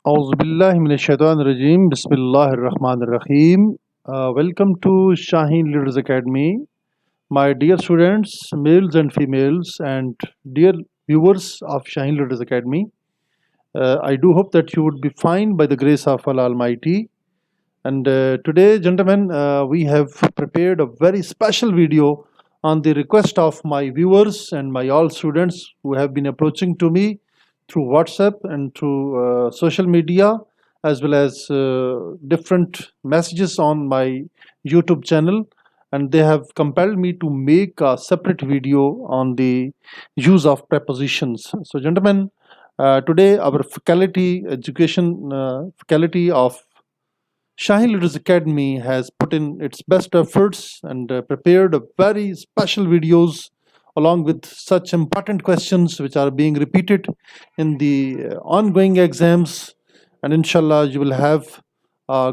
أعوذ بالله من الشيطان الرجيم بسم الله الرحمن الرحيم. Welcome to Shaheen Leaders Academy. My dear students, males and females, and dear viewers of Shaheen Leaders Academy, I do hope that you would be fine by the grace of Allah Almighty. And today, gentlemen, we have prepared a very special video on the request of my viewers and my all students who have been approaching to me through WhatsApp and through social media, as well as different messages on my YouTube channel. And they have compelled me to make a separate video on the use of prepositions. So, gentlemen, today our faculty education faculty of Shaheen Leaders Academy has put in its best efforts and prepared a very special videos along with such important questions which are being repeated in the ongoing exams. And inshallah, you will have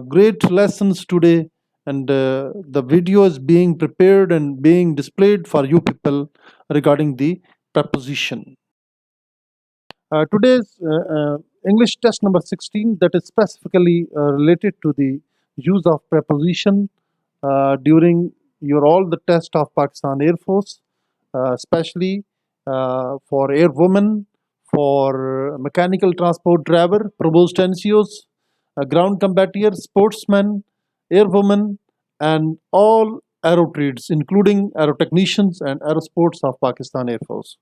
great lessons today. And the video is being prepared and being displayed for you people regarding the preposition. Today's English test number 16, that is specifically related to the use of preposition during your all the test of Pakistan Air Force, especially for air women, for mechanical transport driver, provost NCOs, ground combatier, sportsmen, air women, and all aero trades, including aero technicians and aerosports of Pakistan Air Force.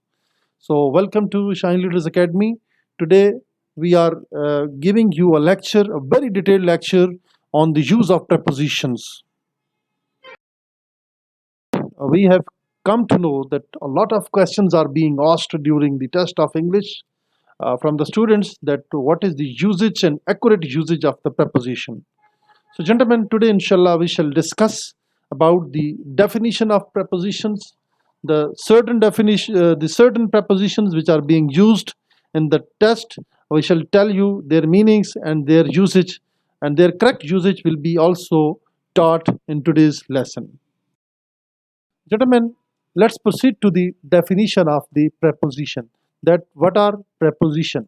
So, welcome to Shine Leaders Academy. Today, we are giving you a lecture, a very detailed lecture on the use of prepositions. We have come to know that a lot of questions are being asked during the test of English from the students that what is the usage and accurate usage of the preposition. So, gentlemen, today, inshallah, we shall discuss about the definition of prepositions, the certain prepositions which are being used in the test. We shall tell you their meanings and their usage, and their correct usage will be also taught in today's lesson. Gentlemen, let's proceed to the definition of the preposition. That what are preposition?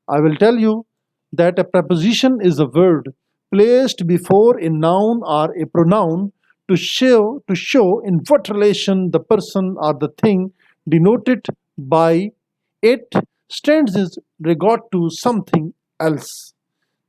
I will tell you that a preposition is a word placed before a noun or a pronoun to show in what relation the person or the thing denoted by it stands in regard to something else.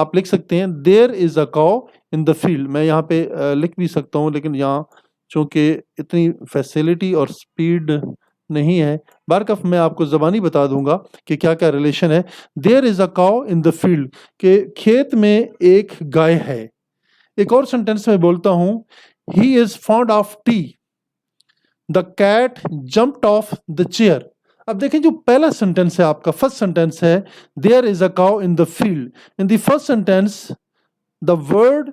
آپ لکھ سکتے ہیں دیر is a cow in the field. میں یہاں پہ لکھ بھی سکتا ہوں لیکن یہاں چونکہ اتنی فیسلٹی اور سپیڈ نہیں ہے. بارکف میں آپ کو زبانی بتا دوں گا کہ کیا کیا ریلیشن ہے. There is a cow in the field کہ کھیت میں ایک گائے ہے. ایک اور سینٹینس میں بولتا ہوں he is fond of tea. The cat jumped off the chair. اب دیکھیں جو پہلا سینٹینس ہے آپ کا فرسٹ سینٹینس ہے there is a cow in the field. In the first sentence the word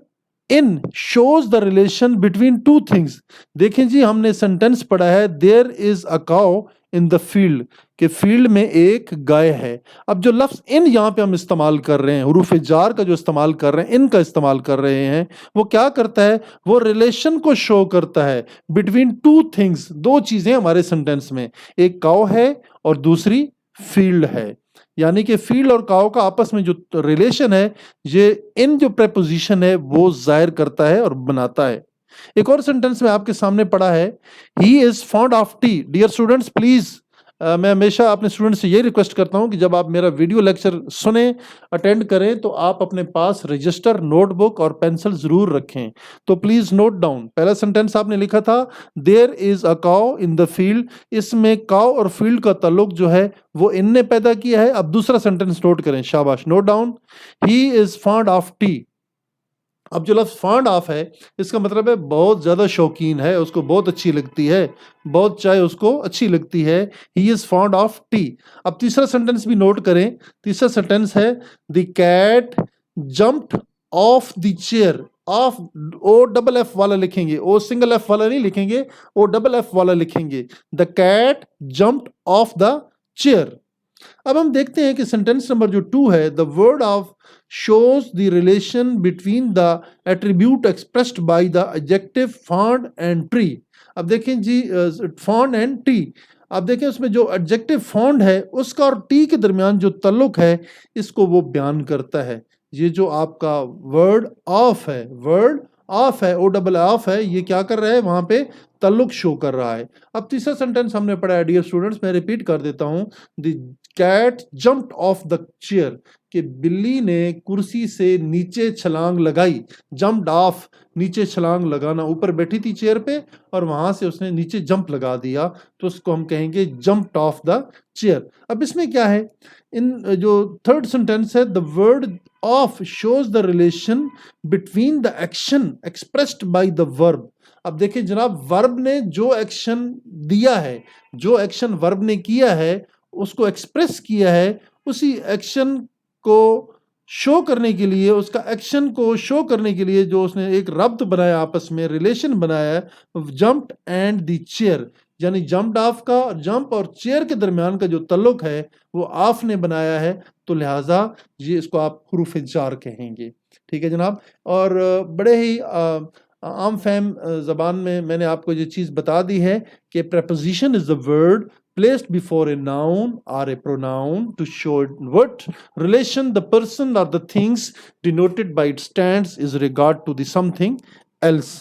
in shows the relation between two things. دیکھیں جی ہم نے سینٹینس پڑھا ہے there is a cow in the field کہ فیلڈ میں ایک گائے ہے. اب جو لفظ ان یہاں پہ ہم استعمال کر رہے ہیں حروف جار کا جو استعمال کر رہے ہیں ان کا استعمال کر رہے ہیں وہ کیا کرتا ہے وہ ریلیشن کو شو کرتا ہے بٹوین ٹو تھنگس. دو چیزیں ہمارے سینٹینس میں ایک کاؤ ہے اور دوسری فیلڈ ہے. یعنی کہ فیلڈ اور کاؤ کا آپس میں جو ریلیشن ہے یہ ان جو پریپوزیشن ہے وہ ظاہر کرتا ہے اور بناتا ہے. ایک اور سینٹینس میں آپ کے سامنے پڑھا ہے he is fond of tea. Dear students please میں ہمیشہ اپنے اسٹوڈنٹ سے یہ ریکویسٹ کرتا ہوں کہ جب آپ میرا ویڈیو لیکچر سنیں اٹینڈ کریں تو آپ اپنے پاس رجسٹر نوٹ بک اور پینسل ضرور رکھیں. تو پلیز نوٹ ڈاؤن. پہلا سینٹینس آپ نے لکھا تھا دیر is a cow in the field. اس میں کاؤ اور فیلڈ کا تعلق جو ہے وہ ان نے پیدا کیا ہے. اب دوسرا سینٹینس نوٹ کریں. شاباش note down. He is fond of tea. اب جو لفظ فانڈ آف ہے اس کا مطلب ہے بہت زیادہ شوقین ہے اس کو بہت اچھی لگتی ہے بہت چائے اس کو اچھی لگتی ہے. He is fond of tea. اب تیسرا سینٹینس بھی نوٹ کریں. تیسرا سینٹینس ہے the cat jumped off the chair. Off O double F والا لکھیں گے او سنگل ایف والا نہیں لکھیں گے او ڈبل ایف والا لکھیں گے. دا cat jumped off the chair. اب ہم دیکھتے ہیں کہ سینٹینس نمبر جو 2 ہے the word of shows the relation between the attribute expressed by the adjective found and tree. اب دیکھیں جی found and tree. اب دیکھیں اس میں جو adjective found ہے اس کا اور ٹی کے درمیان جو تعلق ہے اس کو وہ بیان کرتا ہے. یہ جو آپ کا word off ہے word off ہے او ڈبل آف ہے یہ کیا کر رہا ہے وہاں پہ تعلق شو کر رہا ہے. اب تیسرا سینٹینس ہم نے پڑھا ہے ڈیئر اسٹوڈنٹس میں ریپیٹ کر دیتا ہوں دی cat jumped off the chair کہ بلی نے کرسی سے نیچے چھلانگ لگائی. جمپڈ آف نیچے چھلانگ لگانا. اوپر بیٹھی تھی چیئر پہ اور وہاں سے اس نے نیچے جمپ لگا دیا تو اس کو ہم کہیں گے جمپڈ آف دا چیئر. اب اس میں کیا ہے ان جو تھرڈ سینٹینس ہے the word of shows the relation between the action expressed by the verb. اب دیکھیں جناب ورب نے جو ایکشن دیا ہے جو ایکشن ورب نے کیا ہے اس کو ایکسپریس کیا ہے اسی ایکشن کو شو کرنے کے لیے اس کا ایکشن کو شو کرنے کے لیے جو اس نے ایک ربط بنایا آپس میں ریلیشن بنایا ہے جمپڈ اینڈ دی چیئر. یعنی جمپڈ آف کا جمپ اور چیئر کے درمیان کا جو تعلق ہے وہ آف نے بنایا ہے تو لہٰذا یہ اس کو آپ حروف جار کہیں گے. ٹھیک ہے جناب. اور بڑے ہی عام فہم زبان میں نے آپ کو یہ چیز بتا دی ہے کہ preposition is the word placed before a noun or a pronoun to show what relation the person or the things denoted by it stands is regard to the something else.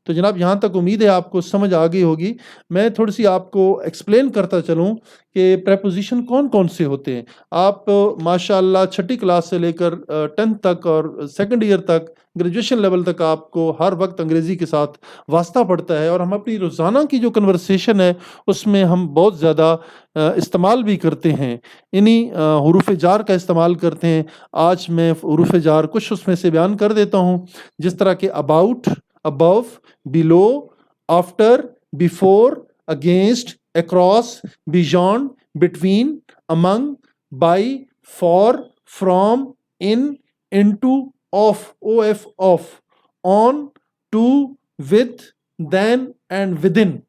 تو جناب یہاں تک امید ہے آپ کو سمجھ آ گئی ہوگی. میں تھوڑی سی آپ کو ایکسپلین کرتا چلوں کہ پریپوزیشن کون کون سے ہوتے ہیں. آپ ماشاءاللہ چھٹی کلاس سے لے کر 10th تک اور سیکنڈ ایئر تک گریجویشن لیول تک آپ کو ہر وقت انگریزی کے ساتھ واسطہ پڑتا ہے اور ہم اپنی روزانہ کی جو کنورسیشن ہے اس میں ہم بہت زیادہ استعمال بھی کرتے ہیں انہی حروف جار کا استعمال کرتے ہیں. آج میں حروف جار کچھ اس میں سے بیان کر دیتا ہوں جس طرح کہ about, above, below, after, before, against, across, beyond, between, among, by, for, from, in, into, off, on, to, with, then and within.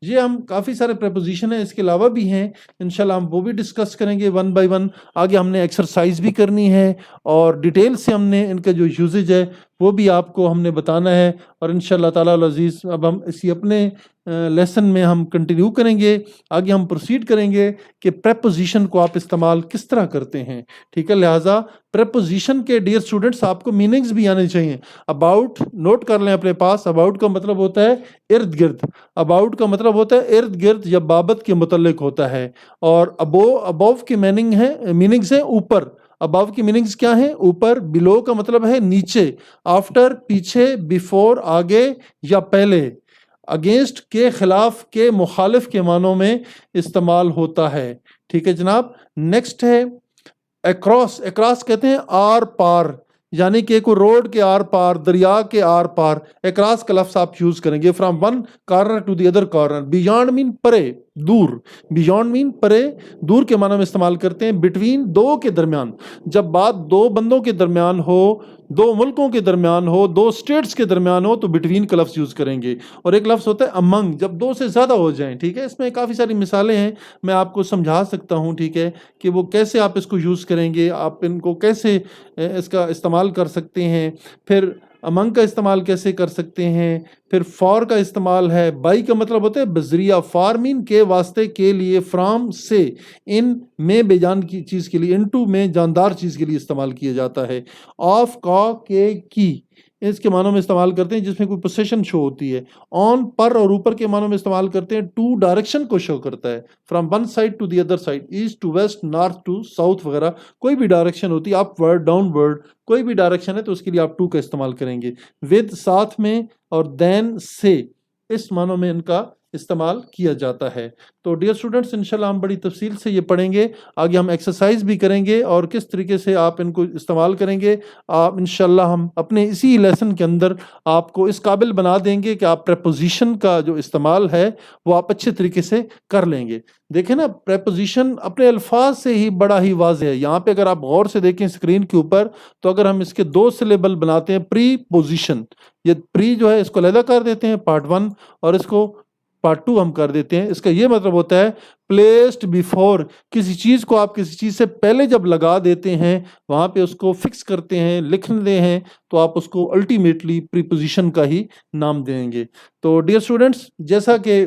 یہ ہم کافی سارے پریپوزیشن ہیں اس کے علاوہ بھی ہیں انشاءاللہ ہم وہ بھی ڈسکس کریں گے ون بائی ون. آگے ہم نے ایکسرسائز بھی کرنی ہے اور ڈیٹیل سے ہم نے ان کا جو یوزیج ہے وہ بھی آپ کو ہم نے بتانا ہے اور انشاءاللہ تعالی العزیز اب ہم اسی اپنے لیسن میں ہم کنٹینیو کریں گے. آگے ہم پروسیڈ کریں گے کہ پریپوزیشن کو آپ استعمال کس طرح کرتے ہیں. ٹھیک ہے. لہٰذا پریپوزیشن کے ڈیئر اسٹوڈنٹس آپ کو میننگز بھی آنے چاہیے. اباؤٹ نوٹ کر لیں اپنے پاس. اباؤٹ کا مطلب ہوتا ہے ارد گرد. اباؤٹ کا مطلب ہوتا ہے ارد گرد یا بابت کے متعلق ہوتا ہے. اور ابو کے میننگز ہیں اوپر. above کی میننگز کیا ہیں؟ اوپر. below کا مطلب ہے نیچے. after پیچھے. before آگے یا پہلے. against کے خلاف کے مخالف کے معنوں میں استعمال ہوتا ہے. ٹھیک ہے جناب. نیکسٹ ہے across. across کہتے ہیں آر پار، یعنی کہ کوئی روڈ کے آر پار، دریا کے آر پار. across کا لفظ آپ یوز کریں گے. from one corner to the other corner. beyond mean پرے، دور. beyond mean پرے، دور کے معنی میں استعمال کرتے ہیں. between دو کے درمیان، جب بات دو بندوں کے درمیان ہو، دو ملکوں کے درمیان ہو، دو اسٹیٹس کے درمیان ہو تو between کا لفظ یوز کریں گے. اور ایک لفظ ہوتا ہے among، جب دو سے زیادہ ہو جائیں. ٹھیک ہے، اس میں کافی ساری مثالیں ہیں، میں آپ کو سمجھا سکتا ہوں. ٹھیک ہے، کہ وہ کیسے آپ اس کو یوز کریں گے، آپ ان کو کیسے اس کا استعمال کر سکتے ہیں. پھر امنگ کا استعمال کیسے کر سکتے ہیں. پھر فار کا استعمال ہے. بائی کا مطلب ہوتا ہے بذریعہ. فارمین کے واسطے، کے لیے. فرام سے. ان میں بے جان کی چیز کے لیے. انٹو میں جاندار چیز کے لیے استعمال کیا جاتا ہے. آف کا، کے، کی اس کے معنوں میں استعمال کرتے ہیں جس میں کوئی پوزیشن شو ہوتی ہے. آن پر اور اوپر کے معنوں میں استعمال کرتے ہیں. ٹو ڈائریکشن کو شو کرتا ہے. From one side to the other side. East to west, north to south وغیرہ کوئی بھی ڈائریکشن ہوتی ہے. اپ ورڈ، ڈاؤن ورڈ، کوئی بھی ڈائریکشن ہے تو اس کے لیے آپ ٹو کا استعمال کریں گے. ود ساتھ میں، اور دین سے، اس معنوں میں ان کا استعمال کیا جاتا ہے. تو ڈیئر اسٹوڈنٹس، انشاءاللہ ہم بڑی تفصیل سے یہ پڑھیں گے. آگے ہم ایکسرسائز بھی کریں گے اور کس طریقے سے آپ ان کو استعمال کریں گے. آپ انشاءاللہ ہم اپنے اسی لیسن کے اندر آپ کو اس قابل بنا دیں گے کہ آپ پریپوزیشن کا جو استعمال ہے وہ آپ اچھے طریقے سے کر لیں گے. دیکھیں نا، پریپوزیشن اپنے الفاظ سے ہی بڑا ہی واضح ہے. یہاں پہ اگر آپ غور سے دیکھیں اسکرین کے اوپر تو اگر ہم اس کے دو سلیبل بناتے ہیں، پری پوزیشن، یہ پری جو ہے اس کو علیحدہ کر دیتے ہیں پارٹ 1 اور اس کو پارٹ 2 ہم کر دیتے ہیں. اس کا یہ مطلب ہوتا ہے پلیسڈ بیفور. کسی چیز کو آپ کسی چیز سے پہلے جب لگا دیتے ہیں، وہاں پہ اس کو فکس کرتے ہیں، لکھتے ہیں، تو آپ اس کو الٹیمیٹلی پریپوزیشن کا ہی نام دیں گے. تو ڈیئر اسٹوڈنٹس، جیسا کہ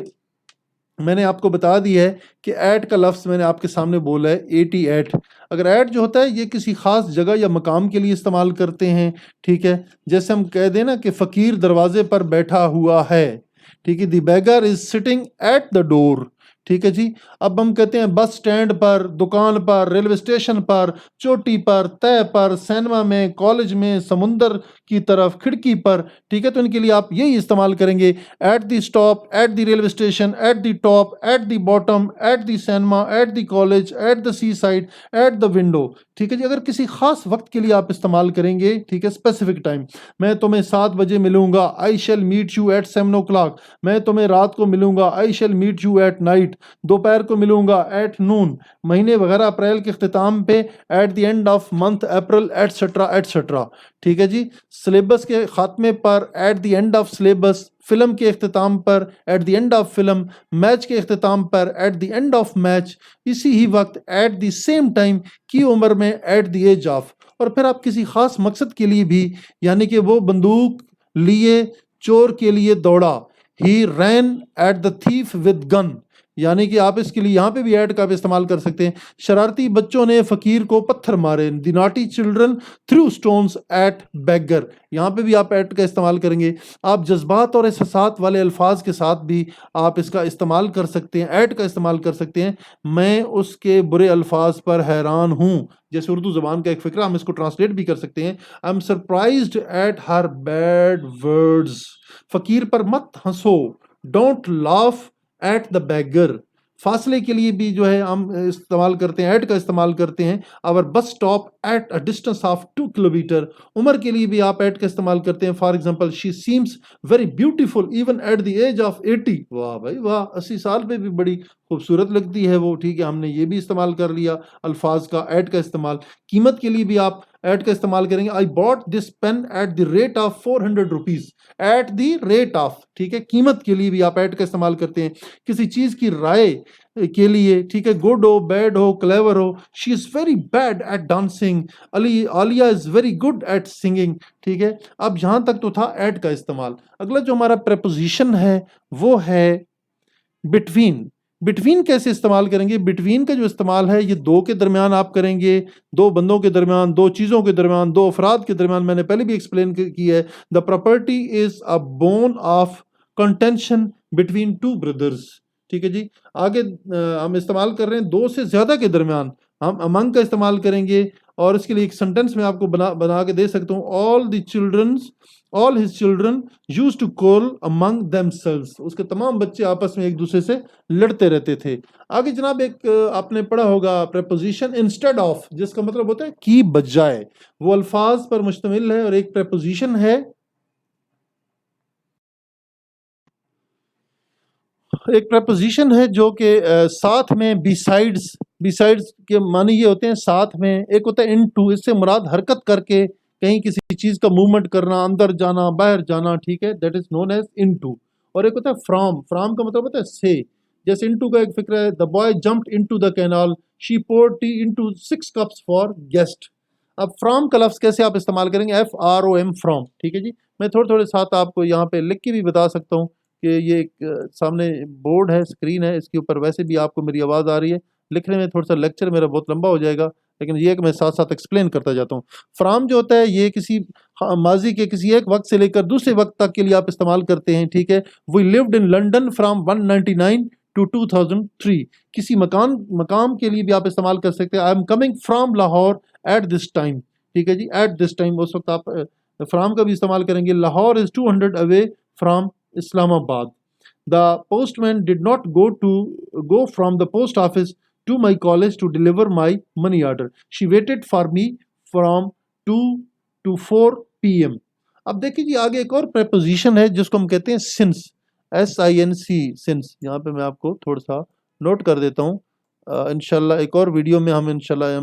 میں نے آپ کو بتا دی ہے کہ ایٹ کا لفظ میں نے آپ کے سامنے بولا ہے 88. اگر ایٹ جو ہوتا ہے یہ کسی خاص جگہ یا مقام کے لیے استعمال کرتے ہیں. ٹھیک ہے، جیسے ہم کہہ دیں نا کہ فقیر دروازے پر بیٹھا ہوا ہے. ٹھیک ہے، the beggar is sitting at the door. ٹھیک ہے جی. اب ہم کہتے ہیں بس سٹینڈ پر، دکان پر، ریلوے اسٹیشن پر، چوٹی پر، تہ پر، سینما میں، کالج میں، سمندر کی طرف، کھڑکی پر. ٹھیک ہے، تو ان کے لیے آپ یہی استعمال کریں گے. At the stop, at the railway station, at the top, at the bottom, at the cinema, at the college, at the seaside, at the window. ٹھیک ہے جی. اگر کسی خاص وقت کے لیے آپ استعمال کریں گے، ٹھیک ہے، اسپیسیفک ٹائم، میں تمہیں 7 بجے ملوں گا، I shall meet you at 7 o'clock. میں تمہیں رات کو ملوں گا، I shall meet you at night. دوپہر کو ملوں گا، ایٹ نون. مہینے وغیرہ اپریل کے اختتام پہ، at the end of month April, etcetera etcetera. ٹھیک ہے جی. سلیبس کے خاتمے پر، at the end of syllabus. Film کے اختتام پر، at the end of film. Match کے اختتام پر، at the end of match. اسی ہی وقت، ایٹ دی سیم ٹائم کی عمر میں، ایٹ دی ایج آف. اور پھر آپ کسی خاص مقصد کے لیے بھی، یعنی کہ وہ بندوق لیے چور کے لیے دوڑا. ہی رین ایٹ دا تھیف ود گن. یعنی کہ آپ اس کے لیے یہاں پہ بھی ایٹ کا بھی استعمال کر سکتے ہیں. شرارتی بچوں نے فقیر کو پتھر مارے. The naughty children throw stones at beggar. یہاں پہ بھی آپ ایٹ کا استعمال کریں گے. آپ جذبات اور احساسات والے الفاظ کے ساتھ بھی آپ اس کا استعمال کر سکتے ہیں، ایٹ کا استعمال کر سکتے ہیں. میں اس کے برے الفاظ پر حیران ہوں، جیسے اردو زبان کا ایک فقرہ، ہم اس کو ٹرانسلیٹ بھی کر سکتے ہیں. I am surprised at her bad words. فقیر پر مت ہنسو. Don't laugh at the beggar. فاصلے کے لیے بھی جو ہے ہم استعمال کرتے ہیں، ایٹ کا استعمال کرتے ہیں. اور bus stop at a distance of 2 kilometer. عمر کے لیے بھی آپ ایٹ کا استعمال کرتے ہیں. For example, she seems very beautiful even at the age of 80. واہ بھائی واہ، 80 سال پہ بھی بڑی خوبصورت لگتی ہے وہ. ٹھیک ہے، ہم نے یہ بھی استعمال کر لیا الفاظ کا، ایٹ کا استعمال. قیمت کے لیے بھی آپ ایٹ کا استعمال کریں گے. I bought this pen at the rate of 400 rupees. At the rate of. ٹھیک ہے، قیمت کے لیے بھی آپ ایٹ کا استعمال کرتے ہیں. کسی چیز کی رائے کے لیے، ٹھیک ہے، گڈ ہو، بیڈ ہو، کلیور ہو. She is very bad at dancing. Aliya is very good at singing. ٹھیک ہے. اب یہاں تک تو تھا ایٹ کا استعمال. اگلا جو ہمارا پریپوزیشن ہے وہ ہے بٹوین. بٹوین کیسے استعمال کریں گے؟ بٹوین کا جو استعمال ہے یہ دو کے درمیان آپ کریں گے، دو بندوں کے درمیان، دو چیزوں کے درمیان، دو افراد کے درمیان. میں نے پہلے بھی ایکسپلین کی ہے. The property is a bone of contention between two brothers. ٹھیک ہے جی. آگے ہم استعمال کر رہے ہیں دو سے زیادہ کے درمیان. ہم امنگ کا استعمال کریں گے، اور اس کے لیے ایک سینٹنس میں آپ کو بنا کے دے سکتا ہوں، all his children used to call among themselves. اس کے تمام بچے آپس میں ایک دوسرے سے لڑتے رہتے تھے۔ آگے جناب ایک آپ نے پڑھا ہوگا preposition instead of، جس کا مطلب ہوتا ہے کی بجائے، وہ الفاظ پر مشتمل ہے، اور ایک preposition ہے، جو کہ ساتھ میں besides کے معنی یہ ہوتے ہیں ساتھ میں، ایک ہوتا ہے into، اس سے مراد حرکت کر کے کہیں کسی چیز کا موومنٹ کرنا، اندر جانا باہر جانا، ٹھیک ہے، that is known as into۔ اور ایک ہوتا ہے فرام کا مطلب ہوتا ہے سے، جیسے into کا ایک فکر ہے، the boy jumped into the canal, she poured tea into 6 cups for guest۔ اب فرام کا لفظ کیسے آپ استعمال کریں گے؟ FROM، فرام، ٹھیک ہے جی۔ میں تھوڑے ساتھ آپ کو یہاں پہ لکھ کے بھی بتا سکتا ہوں کہ یہ ایک سامنے بورڈ ہے، اسکرین ہے، اس کے اوپر ویسے بھی آپ کو میری آواز آ رہی ہے، لکھنے میں تھوڑا سا لیکچر میرا بہت لمبا ہو جائے گا، لیکن یہ کہ میں ساتھ ساتھ ایکسپلین کرتا جاتا ہوں۔ فرام جو ہوتا ہے یہ کسی ماضی کے کسی ایک وقت سے لے کر دوسرے وقت تک کے لیے آپ استعمال کرتے ہیں، ٹھیک ہے۔ We lived in London from 199 to 2003، کسی مقام کے لیے بھی آپ استعمال کر سکتے ہیں، I am coming from Lahore at this time, ٹھیک ہے جی، ایٹ دس ٹائم، اس وقت آپ فرام کا بھی استعمال کریں گے۔ لاہور از 200 اوے فرام اسلام آباد۔ The postman did not go from the post office to my college to deliver my money order. She waited for me from 2 to 4 p.m. اب دیکھیں جی آگے ایک اور preposition ہے جس کو ہم کہتے ہیں since، SINC، since۔ یہاں پہ میں آپ کو تھوڑا سا نوٹ کر دیتا ہوں، انشاءاللہ ایک اور ویڈیو میں ہم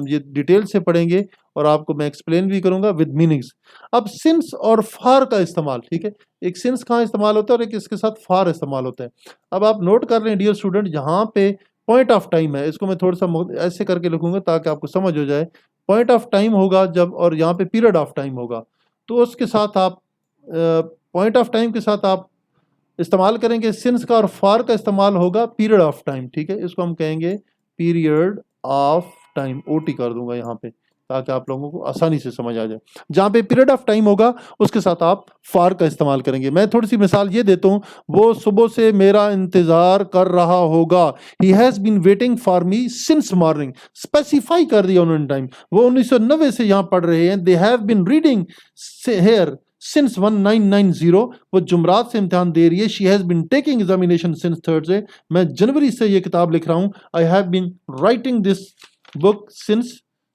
یہ ڈیٹیل سے پڑھیں گے، اور آپ کو میں ایکسپلین بھی کروں گا ود میننگز۔ اب since اور for کا استعمال، ٹھیک ہے، ایک since کہاں استعمال ہوتا ہے اور ایک اس کے ساتھ for استعمال ہوتا ہے۔ اب آپ نوٹ کر لیں ڈیئر اسٹوڈنٹ، جہاں پہ پوائنٹ آف ٹائم ہے، اس کو میں تھوڑا سا ایسے کر کے لکھوں گا تاکہ آپ کو سمجھ ہو جائے۔ پوائنٹ آف ٹائم ہوگا جب، اور یہاں پہ پیریڈ آف ٹائم ہوگا، تو اس کے ساتھ آپ پوائنٹ آف ٹائم کے ساتھ آپ استعمال کریں گے since کا، اور for کا استعمال ہوگا پیریڈ آف ٹائم، ٹھیک ہے، اس کو ہم کہیں گے پیریڈ آف ٹائم، OT کر دوں گا یہاں پہ تاکہ آپ لوگوں کو آسانی سے سمجھ آ جائے۔ جہاں پہ پیریڈ آف ٹائم ہوگا اس کے ساتھ آپ فار کا استعمال کریں گے۔ میں تھوڑی سی مثال یہ دیتا ہوں، وہ صبح سے میرا انتظار کر رہا ہوگا، ہی has been waiting for me since morning, specify کر دیا انہوں نے ٹائم، وہ 1990 سے یہاں پڑھ رہے ہیں، they have been reading here since 1990، وہ جمعرات سے امتحان دے رہی ہے، she has been taking examination since Thursday، میں جنوری سے یہ کتاب لکھ رہا ہوں، I have been writing this book since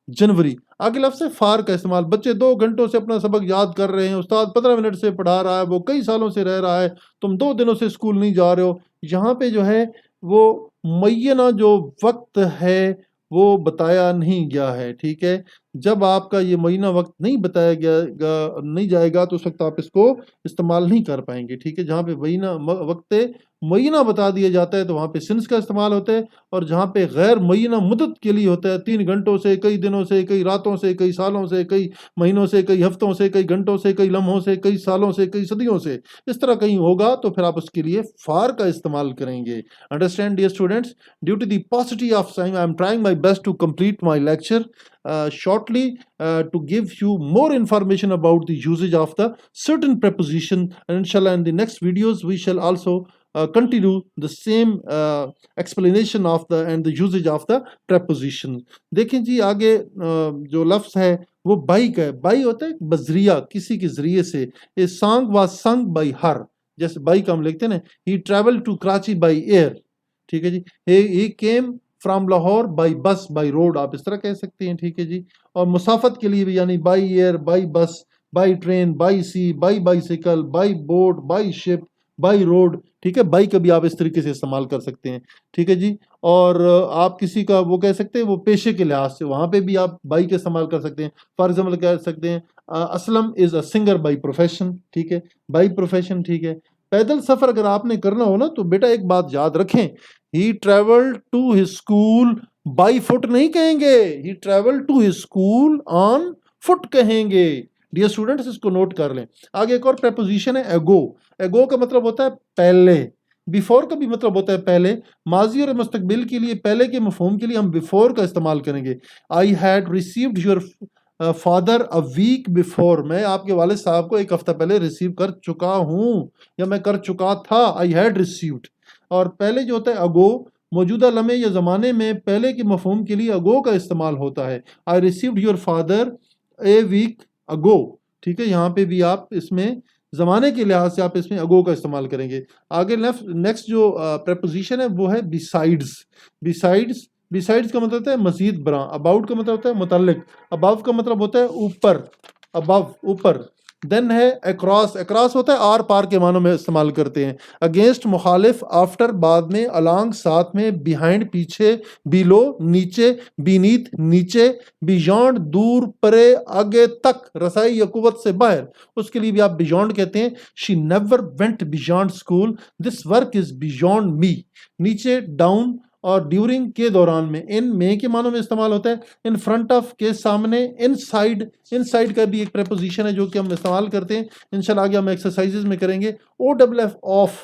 جنوری۔ آگے لفظ ہے فار کا استعمال، بچے 2 گھنٹوں سے اپنا سبق یاد کر رہے ہیں، استاد 15 منٹ سے پڑھا رہا ہے، وہ کئی سالوں سے رہ رہا ہے، تم 2 دنوں سے اسکول نہیں جا رہے ہو۔ یہاں پہ جو ہے وہ معینہ جو وقت ہے وہ بتایا نہیں گیا ہے، ٹھیک ہے۔ جب آپ کا یہ معینہ وقت نہیں بتایا نہیں جائے گا تو اس وقت آپ اس کو استعمال نہیں کر پائیں گے، ٹھیک ہے۔ جہاں پہ وقت معینہ بتا دیا جاتا ہے تو وہاں پہ سنس کا استعمال ہوتا ہے، اور جہاں پہ غیر معینہ مدت کے لیے ہوتا ہے، 3 گھنٹوں سے، کئی دنوں سے، کئی راتوں سے، کئی سالوں سے، کئی مہینوں سے، کئی ہفتوں سے، کئی گھنٹوں سے، کئی لمحوں سے، کئی سالوں سے، کئی صدیوں سے، اس طرح کہیں ہوگا تو پھر آپ اس کے لیے فار کا استعمال کریں گے۔ Understand dear students, due to the paucity of time I am trying my best to complete my lecture shortly to give you more information about the usage of the certain preposition, and inshallah in the next videos we shall also continue the same explanation of the and the usage of the preposition۔ دیکھیں جی آگے جو لفظ ہے وہ by کا ہے، by ہوتا ہے بذریعہ، کسی کے ذریعے سے۔ A song was sung by her، جیسے بائی کا ہم لکھتے ہیں نا، he traveled to Karachi by air، ٹھیک ہے جی۔ he came from Lahore by bus by road، آپ اس طرح کہہ سکتے ہیں، ٹھیک ہے جی۔ اور مسافت کے لیے بھی یعنی by air, by bus, by train, by sea, by bicycle, by boat, by ship, by road, ٹھیک ہے۔ بائی کا بھی آپ اس طریقے سے استعمال کر سکتے ہیں، ٹھیک ہے جی۔ اور آپ کسی کا وہ کہہ سکتے ہیں وہ پیشے کے لحاظ سے، وہاں پہ بھی آپ بائی کا استعمال کر سکتے ہیں۔ فار ایگزامپل کہہ سکتے ہیں اسلم از اے سنگر بائی پروفیشن، ٹھیک ہے، بائی پروفیشن، ٹھیک ہے۔ پیدل سفر اگر آپ نے کرنا ہو نا تو بیٹا ایک بات یاد رکھیں، he travelled to his school by foot نہیں کہیں گے، he travelled to his school on foot کہیں گے۔ ڈیئر اسٹوڈنٹس اس کو نوٹ کر لیں۔ آگے ایک اور پریپوزیشن ہے ایگو۔ ایگو کا مطلب ہوتا ہے پہلے، بیفور کا بھی مطلب ہوتا ہے پہلے۔ ماضی اور مستقبل کے لیے پہلے کے مفہوم کے لیے ہم بیفور کا استعمال کریں گے۔ I had received your father a week before, میں آپ کے والد صاحب کو 1 ہفتہ پہلے ریسیو کر چکا ہوں، یا میں کر چکا تھا، آئی ہیڈ ریسیوڈ۔ اور پہلے جو ہوتا ہے اگو، موجودہ لمحے یا زمانے میں پہلے کے مفہوم کے لیے اگو کا استعمال ہوتا ہے. I received your father a week ago. ٹھیک ہے, یہاں پہ بھی آپ اس میں زمانے کے لحاظ سے آپ اس میں اگو کا استعمال کریں گے. آگے نیکسٹ جو پریپوزیشن ہے وہ ہے بیسائڈز. بیسائڈز کا مطلب ہوتا ہے مزید برآں. اباؤٹ کا مطلب ہوتا ہے متعلق. ابو کا مطلب ہوتا ہے اوپر, ابو اوپر. دین ہے اکراس. اکراس ہوتا ہے آر پار کے معنوں میں استعمال کرتے ہیں. اگینسٹ مخالف. آفٹر بعد میں. الانگ ساتھ میں. بیہائنڈ پیچھے. بیلو نیچے. بینیتھ نیچے. بیجانڈ دور پرے آگے تک رسائی یا قوت سے باہر, اس کے لیے بھی آپ بیجانڈ کہتے ہیں. She never went beyond school. This work is beyond me. نیچے ڈاؤن اور ڈیورنگ کے دوران میں. ان میں کے معنوں میں استعمال ہوتا ہے. ان فرنٹ آف کے سامنے. ان سائڈ. ان سائڈ کا بھی ایک پریپوزیشن ہے جو کہ ہم استعمال کرتے ہیں. انشاءاللہ آگے ہم ایکسرسائزز میں کریں گے. O double F off.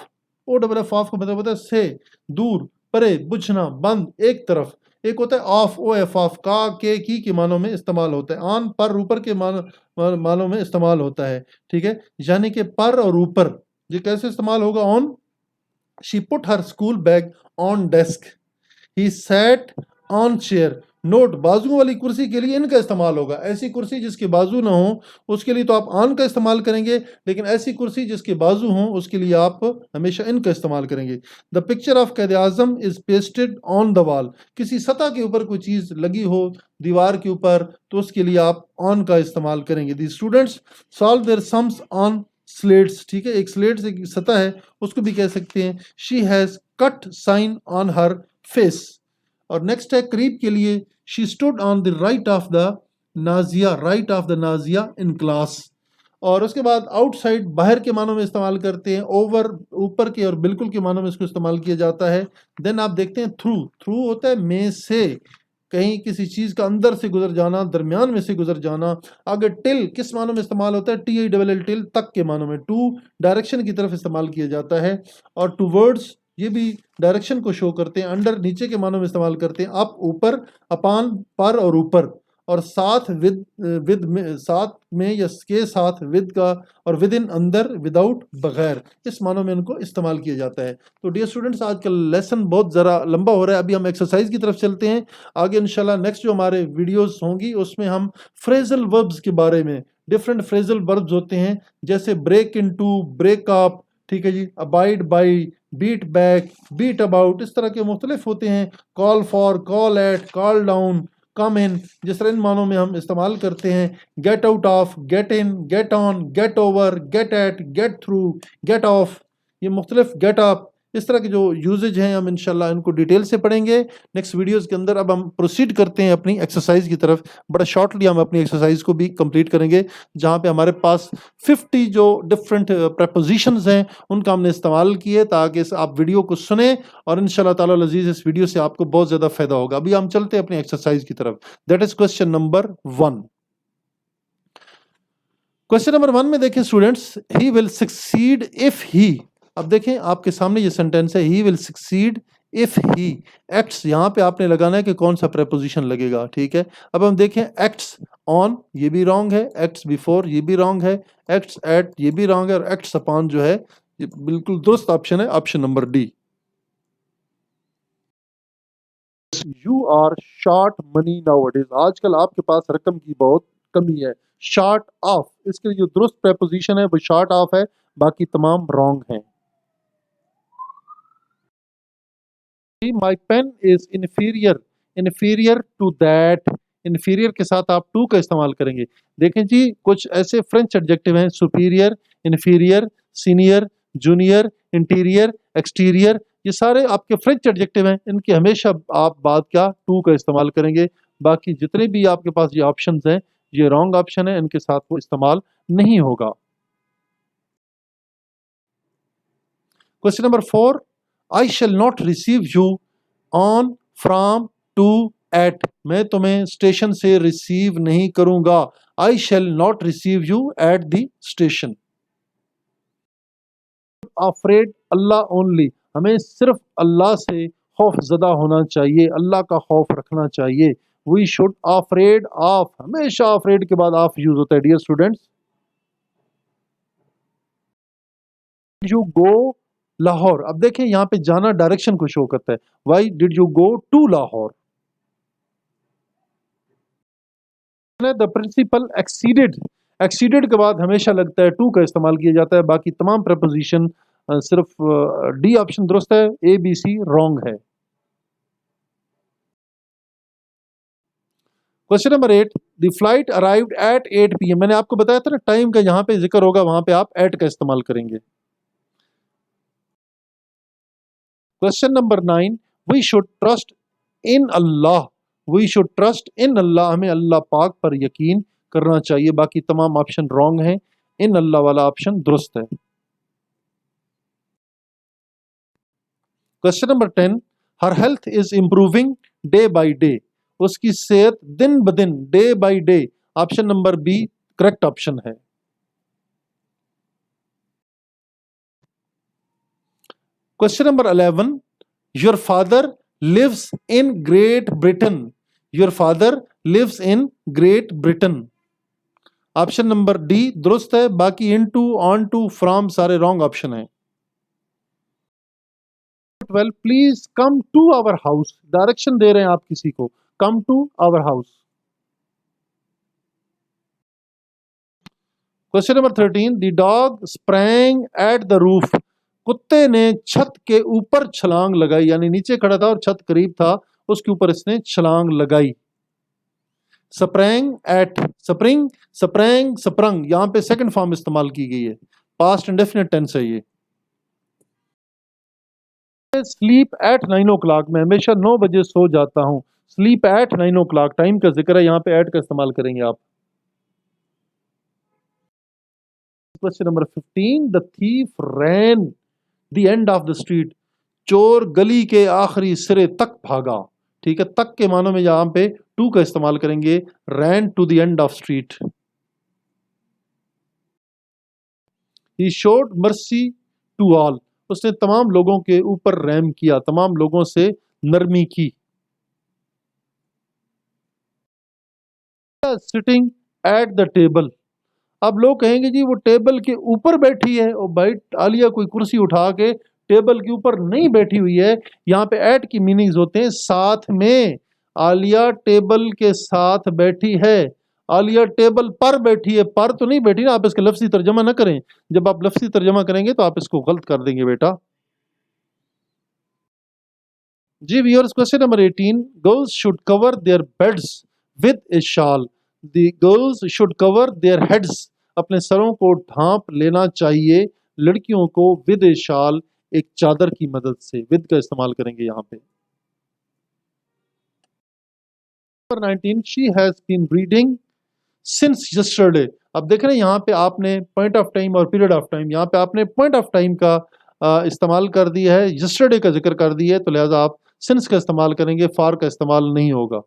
O double F off کا مطلب ہوتا ہے سے, دور, پرے, بجھنا, بند, ایک طرف. ایک ہوتا ہے آف. او ایف آف کا کے کی کے معنوں میں استعمال ہوتا ہے. آن پر اوپر کے معنوں میں استعمال ہوتا ہے. ٹھیک ہے, یعنی کہ پر اور اوپر. یہ کیسے استعمال ہوگا؟ آن. شی پٹ ہر school being on disk. He set on chair. Note, بازو والی کرسی کے لیے ان کا استعمال ہوگا. ایسی کرسی جس کے بازو نہ ہوں اس کے لیے تو آپ آن کا استعمال کریں گے, لیکن ایسی کرسی جس کے بازو ہوں اس کے لیے آپ ہمیشہ ان کا استعمال کریں گے. The picture of Quaid Azam is pasted آن دا وال. کسی سطح کے اوپر کوئی چیز لگی ہو دیوار کے اوپر تو اس کے لیے آپ آن کا استعمال کریں گے. The students solve their sums on slates. ٹھیک ہے, ایک سلیٹ سے سطح ہے اس کو بھی کہہ سکتے ہیں. She has cut sign on her face. اور نیکسٹ ہے قریب کے لیے. She stood on the right of the Nazia. Right of the Nazia in class. اور اس کے بعد آؤٹ سائڈ, باہر کے معنوں میں استعمال کرتے ہیں. اوور اوپر کے اور بالکل کے معنوں میں اس کو استعمال کیا جاتا ہے. دین آپ دیکھتے ہیں تھرو. تھرو ہوتا ہے میں سے, کہیں کسی چیز کا اندر سے گزر جانا, درمیان میں سے گزر جانا. آگے ٹل کس معنوں میں استعمال ہوتا ہے؟ ٹی آئی ڈبل ایل ٹل, تک کے معنوں میں. ٹو ڈائریکشن کی طرف استعمال کیا جاتا ہے. اور ٹو ورڈز یہ بھی ڈائریکشن کو شو کرتے ہیں. انڈر نیچے کے معنوں میں استعمال کرتے ہیں. اپ اوپر, اپان پر اور اوپر. اور ساتھ ود میں, ساتھ میں یا کے ساتھ, ود کا, اور ود ان اندر, وداؤٹ بغیر, اس معنوں میں ان کو استعمال کیا جاتا ہے. تو ڈیئر اسٹوڈنٹس آج کا لیسن بہت ذرا لمبا ہو رہا ہے. ابھی ہم ایکسرسائز کی طرف چلتے ہیں. آگے انشاءاللہ نیکسٹ جو ہمارے ویڈیوز ہوں گی اس میں ہم فریزل وربز کے بارے میں, ڈفرینٹ فریزل وربز ہوتے ہیں جیسے بریک انٹو, بریک اپ, ٹھیک ہے جی, abide by, beat back, beat about, اس طرح کے مختلف ہوتے ہیں. Call for, call at, call down, come in, جس طرح ان معنوں میں ہم استعمال کرتے ہیں. Get out of, get in, get on, get over, get at, get through, get off, یہ مختلف, گیٹ اپ, اس طرح کے جو یوزج ہیں ہم انشاءاللہ ان کو ڈیٹیل سے پڑھیں گے نیکسٹ ویڈیوز کے اندر. اب ہم پروسیڈ کرتے ہیں اپنی ایکسرسائز کی طرف. بڑا شارٹلی ہم اپنی ایکسرسائز کو بھی کمپلیٹ کریں گے جہاں پہ ہمارے پاس 50 جو ڈفرینٹ پریپوزیشنز ہیں ان کا ہم نے استعمال کیے تاکہ آپ ویڈیو کو سنیں اور انشاءاللہ تعالی العزیز اس ویڈیو سے آپ کو بہت زیادہ فائدہ ہوگا. ابھی ہم چلتے ہیں اپنی ایکسرسائز کی طرف. That is question number 1. Question number 1 میں دیکھیں students, he will succeed if he. اب دیکھیں آپ کے سامنے یہ سینٹینس ہے, he will succeed if he acts. یہاں پہ آپ نے لگانا ہے کہ کون سا پریپوزیشن لگے گا. ٹھیک ہے, اب ہم دیکھیں ایکٹس آن, یہ بھی رانگ ہے. ایکٹس بیفور, یہ بھی رانگ ہے. ایکٹس ایٹ, یہ بھی رانگ ہے. اور ایکٹس اپان جو ہے یہ بالکل درست آپشن ہے, option number D. You are short money nowadays. آج کل آپ کے پاس رقم کی بہت کمی ہے. شارٹ آف, اس کے لیے جو درست پریپوزیشن ہے وہ شارٹ آف ہے, باقی تمام رانگ ہیں. My pen is inferior. Inferior to that. Inferior کے ساتھ آپ to کا استعمال کریں گے. دیکھیں جی کچھ ایسے فرینچ ایڈجیکٹو ہیں, superior, inferior, senior, junior, interior, exterior. یہ سارے آپ کے فرینچ ایڈجیکٹو ہیں, ان کے ہمیشہ آپ بعد کیا to کا استعمال کریں گے. باقی جتنے بھی آپ کے پاس یہ آپشنز ہیں یہ رانگ آپشن ہے, ان کے ساتھ وہ استعمال نہیں ہوگا. Question number 4. I shall not receive you on, from, to, at. میں تمہیں اسٹیشن سے ریسیو نہیں کروں گا. I shall not receive you at the station. Afraid Allah only. ہمیں صرف اللہ سے خوف زدہ ہونا چاہیے, اللہ کا خوف رکھنا چاہیے. We should afraid of. ہمیشہ afraid کے بعد of یوز ہوتا ہے. Dear students, you go Lahore. اب دیکھیں یہاں پہ جانا ڈائریکشن کو شو کرتا ہے. Why did you go to Lahore? The principal exceeded کے بعد ہمیشہ لگتا ہے ٹو کا استعمال کیا جاتا ہے. باقی تمام پریپوزیشن صرف ڈی آپشن درست ہے، اے بی سی رانگ ہے. Question number 8. The flight arrived at 8 PM. میں نے آپ کو بتایا تھا نا ٹائم کا یہاں پہ ذکر ہوگا، وہاں پہ آپ ایٹ کا استعمال کریں گے. Question number 9. We should trust in Allah. We should trust in Allah. ہمیں اللہ پاک پر یقین کرنا چاہیے. باقی تمام آپشن رانگ ہیں، ان اللہ والا آپشن درست ہے. Question number 10. Her health is improving day by day. اس کی صحت دن بدن، day by day. Option number B correct option ہے. Question number 11. Your father lives in Great Britain. Your father lives in Great Britain. Option number D درست ہے. باقی in to, on to, from سارے رانگ آپشن ہیں. 12. Please come to our house. Direction دے رہے ہیں آپ کسی کو، come to our house. Question number 13. The dog sprang at the roof. کتے نے چھت کے اوپر چھلانگ لگائی، یعنی نیچے کھڑا تھا اور چھت قریب تھا، اس کے اوپر اس نے چھلانگ لگائی. Spring at, spring, spring, spring. یہاں پہ سیکنڈ فارم استعمال کی گئی ہے، پاسٹ انڈیفینٹ ٹینس ہے یہ. Sleep at 9 o'clock. میں ہمیشہ 9 بجے سو جاتا ہوں. Slip at 9 o'clock. ٹائم کا ذکر ہے، یہاں پہ ایٹ کا استعمال کریں گے آپ. Question number 15. The thief ran the end of the street. چور گلی کے آخری سرے تک بھاگا. ٹھیک ہے، تک کے معنوں میں یہاں پہ ٹو کا استعمال کریں گے، ran to the end of street. He showed mercy to all. اس نے تمام لوگوں کے اوپر رحم کیا، تمام لوگوں سے نرمی کی. Sitting at the table. اب لوگ کہیں گے جی وہ ٹیبل کے اوپر بیٹھی ہے، اور بھائی عالیہ کوئی کرسی اٹھا کے ٹیبل کے اوپر نہیں بیٹھی ہوئی ہے. یہاں پہ ایٹ کی میننگز ہوتے ہیں ساتھ میں. عالیہ ٹیبل کے ساتھ بیٹھی ہے، عالیہ ٹیبل پر بیٹھی ہے. پر تو نہیں بیٹھی نا. آپ اس کا لفظی ترجمہ نہ کریں، جب آپ لفظی ترجمہ کریں گے تو آپ اس کو غلط کر دیں گے بیٹا. جی viewers, question number 18. Girls should cover their heads with a shawl. The girls should cover their heads. اپنے سروں کو ڈھانپ لینا چاہیے لڑکیوں کو ود اے شال، ایک چادر کی مدد سے. ود کا استعمال کریں گے یہاں پہ. Number 19. She has been reading since yesterday. اب دیکھ رہے ہیں یہاں پہ آپ نے پوائنٹ آف ٹائم اور پیریڈ آف ٹائم، یہاں پہ آپ نے پوائنٹ آف ٹائم کا استعمال کر دیا ہے، یسٹرڈے کا ذکر کر دیا ہے، تو لہٰذا آپ سنس کا استعمال کریں گے، فار کا استعمال نہیں ہوگا.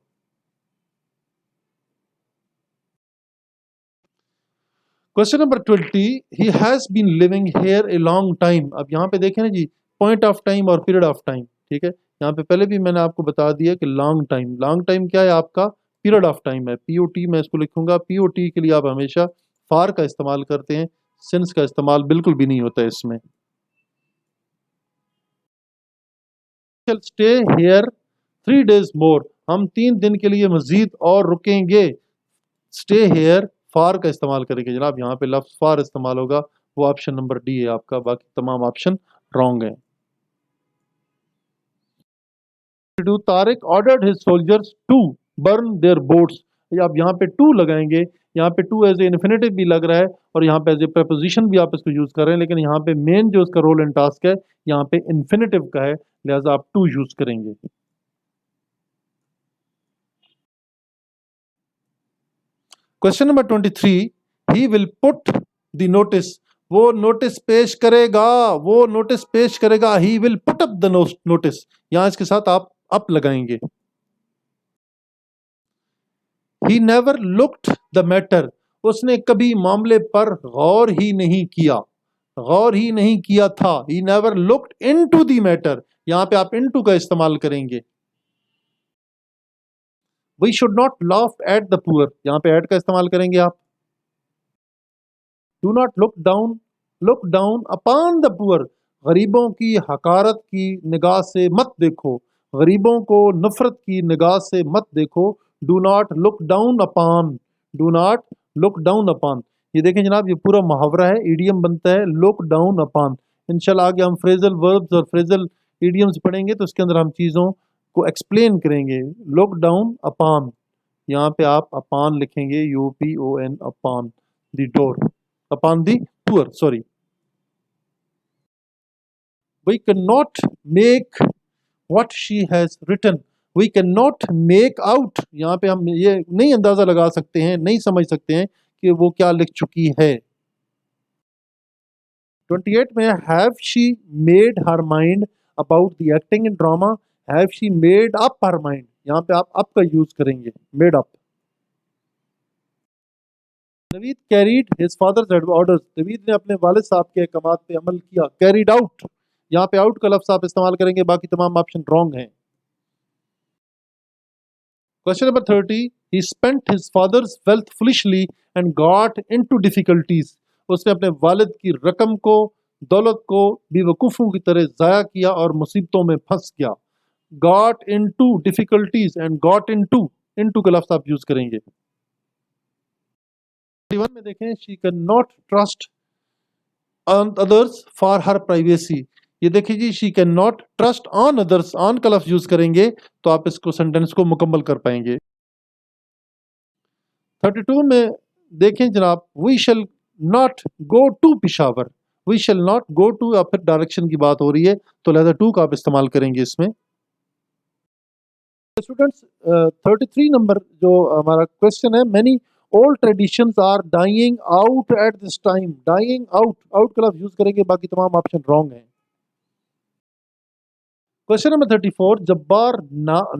Question number 20. He has been living here a long time. اب یہاں پہ دیکھیں نا جی، پوائنٹ آف ٹائم اور پیریڈ آف ٹائم. ٹھیک ہے، یہاں پہ پہلے بھی میں نے آپ کو بتا دیا کہ لانگ ٹائم، لانگ ٹائم کیا ہے آپ کا؟ پیریڈ آف ٹائم ہے. پی او ٹی میں اس کو لکھوں گا. پی او ٹی کے لیے آپ ہمیشہ فار کا استعمال کرتے ہیں، سنس کا استعمال بالکل بھی نہیں ہوتا ہے اس میں. Stay here 3 days more. ہم 3 دن کے لیے مزید اور رکیں گے. اسٹے ہیئر فار کا استعمال کریں گے جناب. یہاں پہ لفظ فار استعمال ہوگا، وہ آپشن نمبر ڈی ہے آپ کا. باقی تمام آپشن رانگ ہیں. Tariq ordered his soldiers to burn their boats. آپ یہاں پہ ٹو لگائیں گے، یہاں پہ ٹو ایز اے انفینیٹو بھی لگ رہا ہے اور یہاں پہ ایز اے پریپوزیشن بھی آپ اس کو یوز کر رہے ہیں، لیکن یہاں پہ مین جو اس کا رول اینڈ ٹاسک ہے یہاں پہ انفینیٹو کا ہے، لہٰذا آپ ٹو یوز کریں گے. Question number 23. ہی ول پٹ دی نوٹس. وہ نوٹس پیش کرے گا، وہ نوٹس پیش کرے گا. ہی ول پٹ اپ دا نوٹس. یہاں اس کے ساتھ آپ اپ لگائیں گے. He never looked the matter. اس نے کبھی معاملے پر غور ہی نہیں کیا، غور ہی نہیں کیا تھا. He never looked into the matter. یہاں پہ آپ انٹو کا استعمال کریں گے. We should not laugh at the poor. یہاں پہ ایٹ کا استعمال کریں گے آپ. Do not look down upon the poor. غریبوں کی حقارت کی نگاہ سے مت دیکھو، غریبوں کو نفرت کی نگاہ سے مت دیکھو. Do not look down upon, do not look down upon. یہ دیکھیں جناب، یہ پورا محاورہ ہے، ایڈیم بنتا ہے لک ڈاؤن اپان. انشاءاللہ آگے ہم فریزل وربز اور فریزل ایڈیمز پڑھیں گے تو اس کے اندر ہم چیزوں کو ایکسپلین کریں گے. لک ڈاؤن اپان، یہاں پہ آپ اپان لکھیں گے، UPON، upon the door, upon the پور، sorry. We cannot make what she has written. We cannot make out. یہاں پہ ہم یہ نہیں اندازہ لگا سکتے ہیں، نہیں سمجھ سکتے ہیں کہ وہ کیا لکھ چکی ہے. 28 میں have she made her mind about the acting in drama. Have she made up her mind. یہاں پہ آپ up کا یوز کریں گے، made up. نوید carried his father's orders. نوید نے اپنے والد صاحب کے احکامات پہ عمل کیا. carried out، یہاں پہ آؤٹ کا لفظ آپ استعمال کریں گے، باقی تمام آپشن رانگ ہیں. Question number 30. He spent his father's wealth foolishly and got into difficulties. اس نے اپنے والد کی رقم کو، دولت کو بے وقوفوں کی طرح ضائع کیا اور مصیبتوں میں پھنس گیا. got into difficulties and got into کا لفظ آپ یوز کریں گے. 31 میں دیکھیں she cannot trust on others for her privacy. یہ دیکھیں جی she cannot trust on others، on کا لفظ یوز کریں گے تو آپ اس کو سینٹینس کو مکمل کر پائیں گے. 32 میں دیکھیں جناب we shall not go to Peshawar, we shall not go to یا پھر ڈائریکشن کی بات ہو رہی ہے تو لہذا ٹو کا آپ استعمال کریں گے اس میں. اسٹوڈنٹس 33 نمبر جو ہمارا کوشچن ہے، many old traditions are dying out at this time. dying out کا لفظ یوز کریں گے، باقی تمام آپشن رانگ ہیں. Question number 34. Jabbar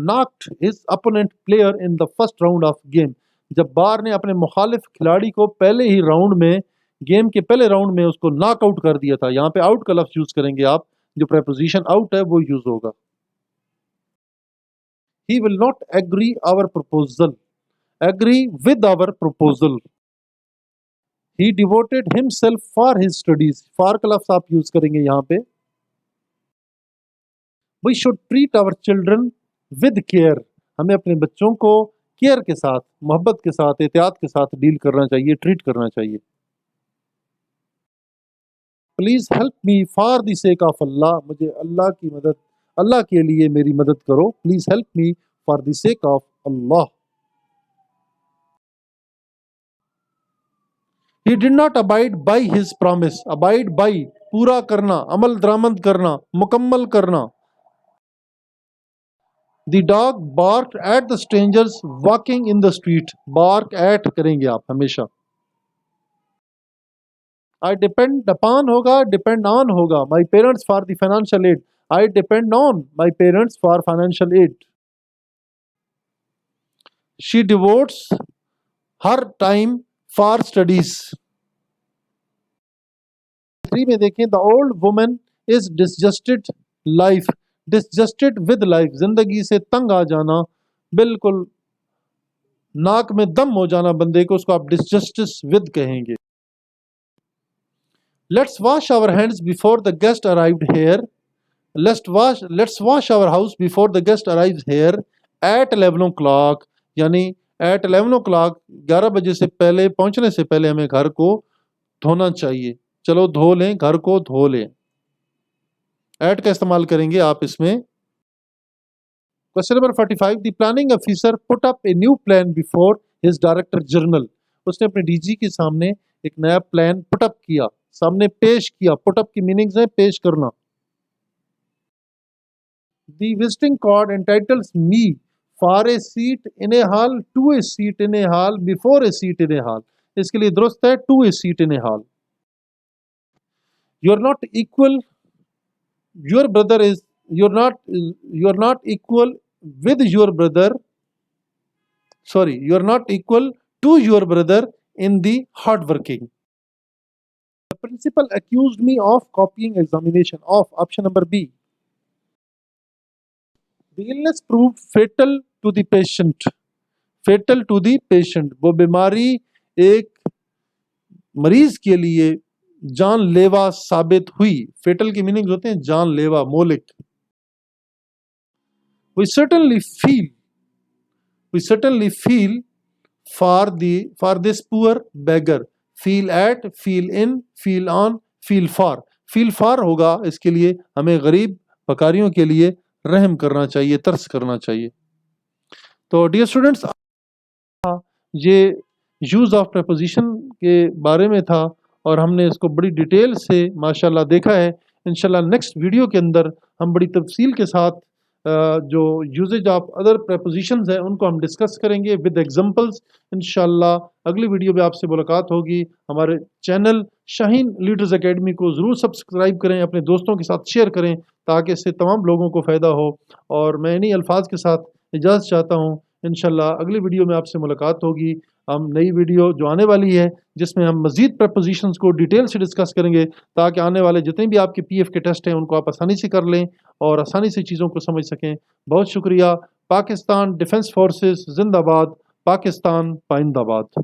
knocked his opponent player in the first round of game. جبار نے اپنے مخالف کھلاڑی کو پہلے ہی راؤنڈ میں، گیم کے پہلے راؤنڈ میں اس کو ناک آؤٹ کر دیا تھا. یہاں پہ آؤٹ کا لفظ یوز کریں گے آپ، جو پریپوزیشن آؤٹ ہے وہ یوز ہوگا. He will not agree our proposal. Agree with our proposal. He devoted himself for his studies. For کا لفظ آپ یوز کریں گے یہاں پہ. We should treat our children with care. ہمیں اپنے بچوں کو کیئر کے ساتھ، محبت کے ساتھ، احتیاط کے ساتھ ڈیل کرنا چاہیے، ٹریٹ کرنا چاہیے. Please help me for the sake of Allah. مجھے اللہ کی مدد، اللہ کے لیے میری مدد کرو. Please help me for the sake of Allah. He did not abide by his promise. Abide by پورا کرنا، عمل درآمد کرنا، مکمل کرنا. The dog barked at the strangers walking in the street. Bark at کریں گے آپ ہمیشہ. I depend upon ہوگا، depend on ہوگا. My parents for the financial aid. I depend on my parents for financial aid. She devotes her time for studies. 3 میں دیکھیں the old woman is disgusted life. Disgusted with life، زندگی سے تنگ آ جانا، بالکل ناک میں دم ہو جانا بندے کو، اس کو آپ disgusted with کہیں گے. Let's wash our hands before the guest arrived here. Let's wash our house before the guest arrives here at 11 o'clock. یعنی at 11 o'clock 11 بجے سے پہلے، پہنچنے سے پہلے ہمیں گھر کو دھونا چاہیے. چلو دھو لیں، گھر کو دھو لیں. ایٹ کا استعمال کریں گے آپ اس میں. Question number 45. The planning officer put up a new plan before his director general. اس نے اپنے ڈی جی کے سامنے ایک نیا پلان پٹ اپ کیا، سامنے پیش کیا. پٹ اپ کی میننگز ہے پیش کرنا. The visiting card entitles me for a seat in a hall, to a seat in a hall, before a seat in a hall. اس کے لیے درست ہے to a seat in a hall. You're not equal. Your brother is. You're not equal with your brother. Sorry, you're not equal to your brother in the hard working. The principal accused me of copying examination. Of option number B. The illness proved fatal to the patient. Fatal to the patient. وہ بیماری ایک مریض کے لیے جان لیوا ثابت ہوئی. Fatal کی میننگ ہوتے ہیں جان لیوا، مولک. We certainly feel for this poor beggar. Feel at, feel in, feel on, feel for. Feel for ہوگا اس کے لیے ہمیں غریب بکاریوں کے لیے رحم کرنا چاہیے، ترس کرنا چاہیے. تو ڈیئر اسٹوڈنٹس، یہ یوز آف پریپوزیشن کے بارے میں تھا اور ہم نے اس کو بڑی ڈیٹیل سے ماشاءاللہ دیکھا ہے. انشاءاللہ نیکسٹ ویڈیو کے اندر ہم بڑی تفصیل کے ساتھ جو یوزیج آف ادر پریپوزیشنز ہیں ان کو ہم ڈسکس کریں گے ود ایگزامپلز. انشاءاللہ اگلی ویڈیو میں آپ سے ملاقات ہوگی. ہمارے چینل شاہین لیڈرز اکیڈمی کو ضرور سبسکرائب کریں، اپنے دوستوں کے ساتھ شیئر کریں تاکہ اس سے تمام لوگوں کو فائدہ ہو. اور میں انہی الفاظ کے ساتھ اجازت چاہتا ہوں. انشاءاللہ اگلی ویڈیو میں آپ سے ملاقات ہوگی. ہم نئی ویڈیو جو آنے والی ہے جس میں ہم مزید پریپوزیشنز کو ڈیٹیل سے ڈسکس کریں گے تاکہ آنے والے جتنے بھی آپ کے پی ایف کے ٹیسٹ ہیں ان کو آپ آسانی سے کر لیں اور آسانی سے چیزوں کو سمجھ سکیں. بہت شکریہ. پاکستان ڈیفنس فورسز زندہ باد. پاکستان پائندہ باد.